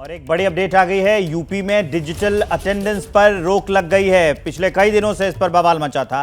और एक बड़ी अपडेट आ गई है। यूपी में डिजिटल अटेंडेंस पर रोक लग गई है। पिछले कई दिनों से इस पर बवाल मचा था,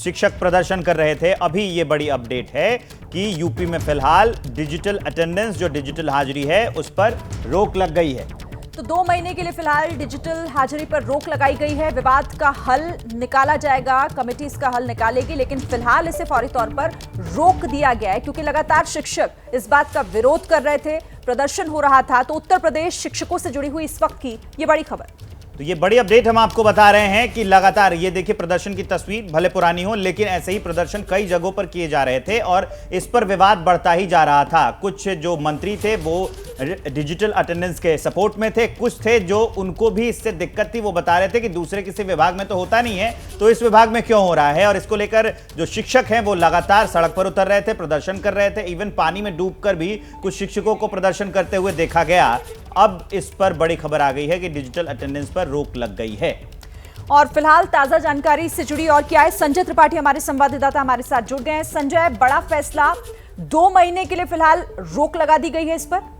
शिक्षक प्रदर्शन कर रहे थे। अभी ये बड़ी अपडेट है कि यूपी में फिलहाल डिजिटल अटेंडेंस, जो डिजिटल हाजिरी है, उस पर रोक लग गई है। तो 2 महीने के लिए फिलहाल डिजिटल हाजिरी पर रोक लगाई गई है। विवाद का हल निकाला जाएगा, कमेटी इसका हल निकालेगी, लेकिन फिलहाल इसे फौरी तौर पर रोक दिया गया है क्योंकि लगातार शिक्षक इस बात का विरोध कर रहे थे, प्रदर्शन हो रहा था। तो उत्तर प्रदेश शिक्षकों से जुड़ी हुई इस वक्त की ये बड़ी खबर। तो ये बड़ी अपडेट हम आपको बता रहे हैं कि लगातार ये देखिए, प्रदर्शन की तस्वीर भले पुरानी हो, लेकिन ऐसे ही प्रदर्शन कई जगहों पर किए जा रहे थे और इस पर विवाद बढ़ता ही जा रहा था। कुछ जो मंत्री थे वो डिजिटल अटेंडेंस के सपोर्ट में थे, कुछ थे जो उनको भी इससे दिक्कत थी। वो बता रहे थे कि दूसरे किसी विभाग में तो होता नहीं है, तो इस विभाग में क्यों हो रहा है। और इसको लेकर जो शिक्षक हैं वो लगातार सड़क पर उतर रहे थे, प्रदर्शन कर रहे थे। इवन पानी में डूबकर भी कुछ शिक्षकों को प्रदर्शन करते हुए देखा गया। अब इस पर बड़ी खबर आ गई है कि डिजिटल अटेंडेंस पर रोक लग गई है। और फिलहाल ताजा जानकारी से जुड़ी और क्या है, संजय त्रिपाठी हमारे संवाददाता हमारे साथ जुड़ गए हैं। संजय, बड़ा फैसला, 2 महीने के लिए फिलहाल रोक लगा दी गई है इस पर।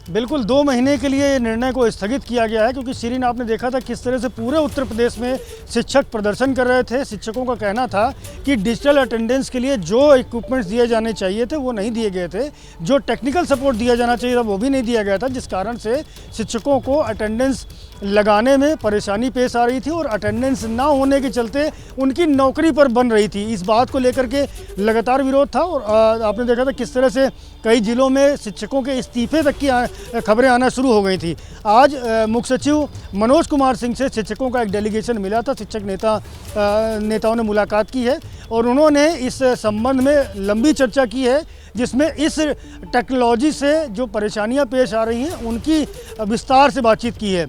बिल्कुल 2 महीने के लिए निर्णय को स्थगित किया गया है क्योंकि शिरीन, आपने देखा था किस तरह से पूरे उत्तर प्रदेश में शिक्षक प्रदर्शन कर रहे थे। शिक्षकों का कहना था कि डिजिटल अटेंडेंस के लिए जो इक्विपमेंट्स दिए जाने चाहिए थे वो नहीं दिए गए थे, जो टेक्निकल सपोर्ट दिया जाना चाहिए था वो भी नहीं दिया गया था, जिस कारण से शिक्षकों को अटेंडेंस लगाने में परेशानी पेश आ रही थी और अटेंडेंस ना होने के चलते उनकी नौकरी पर बन रही थी। इस बात को लेकर के लगातार विरोध था और आपने देखा था किस तरह से कई जिलों में शिक्षकों के इस्तीफे तक की खबरें आना शुरू हो गई थी। आज मुख्य सचिव मनोज कुमार सिंह से शिक्षकों का एक डेलीगेशन मिला था। शिक्षक नेताओं ने मुलाकात की है और उन्होंने इस संबंध में लंबी चर्चा की है, जिसमें इस टेक्नोलॉजी से जो परेशानियां पेश आ रही हैं उनकी विस्तार से बातचीत की है।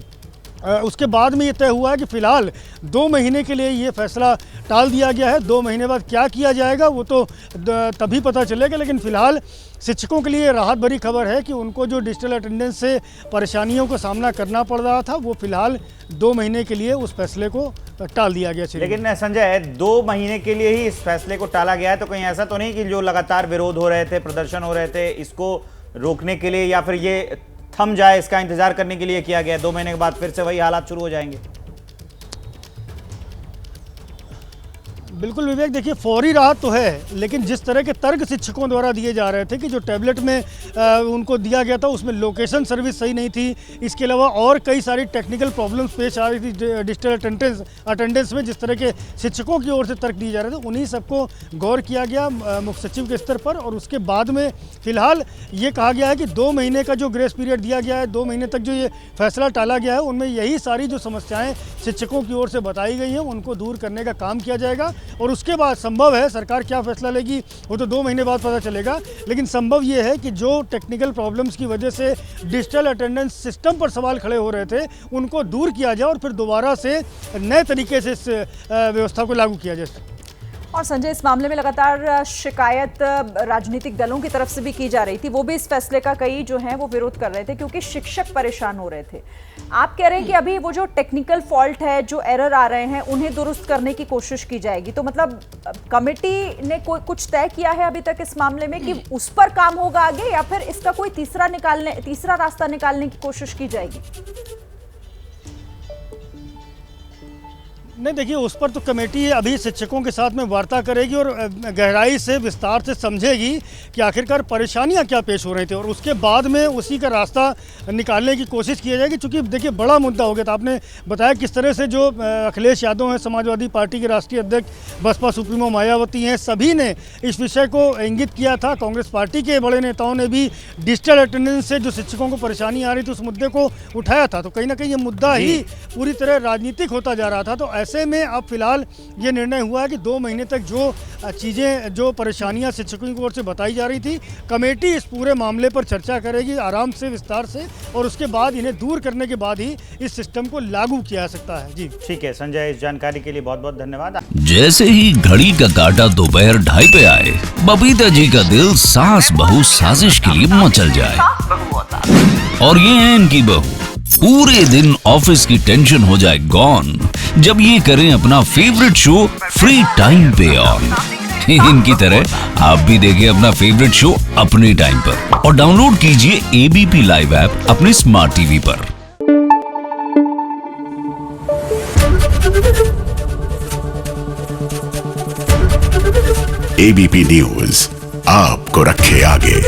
उसके बाद में ये तय हुआ है कि फ़िलहाल 2 महीने के लिए ये फैसला टाल दिया गया है। 2 महीने बाद क्या किया जाएगा वो तो तभी पता चलेगा, लेकिन फ़िलहाल शिक्षकों के लिए राहत भरी खबर है कि उनको जो डिजिटल अटेंडेंस से परेशानियों का सामना करना पड़ रहा था वो फ़िलहाल 2 महीने के लिए उस फैसले को टाल दिया गया। लेकिन संजय, 2 महीने के लिए ही इस फैसले को टाला गया है, तो कहीं ऐसा तो नहीं कि जो लगातार विरोध हो रहे थे, प्रदर्शन हो रहे थे, इसको रोकने के लिए या फिर ये थम जाए, इसका इंतजार करने के लिए किया गया? 2 महीने के बाद फिर से वही हालात शुरू हो जाएंगे? बिल्कुल विवेक, देखिए फौरी राहत तो है, लेकिन जिस तरह के तर्क शिक्षकों द्वारा दिए जा रहे थे कि जो टैबलेट में उनको दिया गया था उसमें लोकेशन सर्विस सही नहीं थी, इसके अलावा और कई सारी टेक्निकल प्रॉब्लम्स पेश आ रही थी डिजिटल अटेंडेंस में, जिस तरह के शिक्षकों की ओर से तर्क दिए जा रहे थे, उन्हीं सबको गौर किया गया मुख्य सचिव के स्तर पर। और उसके बाद में फिलहाल ये कहा गया है कि 2 महीने का जो ग्रेस पीरियड दिया गया है, 2 महीने तक जो ये फैसला टाला गया है, उनमें यही सारी जो समस्याएँ शिक्षकों की ओर से बताई गई हैं उनको दूर करने का काम किया जाएगा। और उसके बाद संभव है, सरकार क्या फैसला लेगी वो तो 2 महीने बाद पता चलेगा, लेकिन संभव ये है कि जो टेक्निकल प्रॉब्लम्स की वजह से डिजिटल अटेंडेंस सिस्टम पर सवाल खड़े हो रहे थे उनको दूर किया जाए और फिर दोबारा से नए तरीके से इस व्यवस्था को लागू किया जाए। और संजय, इस मामले में लगातार शिकायत राजनीतिक दलों की तरफ से भी की जा रही थी, वो भी इस फैसले का कई जो हैं वो विरोध कर रहे थे क्योंकि शिक्षक परेशान हो रहे थे। आप कह रहे हैं कि अभी वो जो टेक्निकल फॉल्ट है, जो एरर आ रहे हैं, उन्हें दुरुस्त करने की कोशिश की जाएगी। तो मतलब कमेटी ने कुछ तय किया है अभी तक इस मामले में कि उस पर काम होगा आगे, या फिर इसका कोई तीसरा रास्ता निकालने की कोशिश की जाएगी? नहीं, देखिए उस पर तो कमेटी अभी शिक्षकों के साथ में वार्ता करेगी और गहराई से विस्तार से समझेगी कि आखिरकार परेशानियां क्या पेश हो रही थी और उसके बाद में उसी का रास्ता निकालने की कोशिश की जाएगी। क्योंकि देखिए बड़ा मुद्दा हो गया था, आपने बताया किस तरह से जो अखिलेश यादव हैं, समाजवादी पार्टी के राष्ट्रीय अध्यक्ष, बसपा सुप्रीमो मायावती हैं, सभी ने इस विषय को इंगित किया था। कांग्रेस पार्टी के बड़े नेताओं ने भी डिजिटल अटेंडेंस से जो शिक्षकों को परेशानी आ रही थी उस मुद्दे को उठाया था। तो कहीं ना कहीं ये मुद्दा ही पूरी तरह राजनीतिक होता जा रहा था। तो ऐसे में अब फिलहाल ये निर्णय हुआ है कि 2 महीने तक जो चीज़ें, जो परेशानियां शिक्षकों की ओर से बताई जा रही थी, कमेटी इस पूरे मामले पर चर्चा करेगी आराम से, विस्तार से, और उसके बाद इन्हें दूर करने के बाद ही इस सिस्टम को लागू किया जा सकता है। जी ठीक है संजय, इस जानकारी के लिए बहुत बहुत धन्यवाद। जैसे ही घड़ी का काटा दोपहर 2:30 पे आए, बबीता जी का दिल सास बहू साजिश के लिए मचल जाए। और ये है इनकी बहू, पूरे दिन ऑफिस की टेंशन हो जाए गॉन जब ये करें अपना फेवरेट शो फ्री टाइम पे ऑन। इनकी तरह आप भी देखिए अपना फेवरेट शो अपने टाइम पर और डाउनलोड कीजिए एबीपी लाइव ऐप अपने स्मार्ट टीवी पर। एबीपी न्यूज आपको रखे आगे।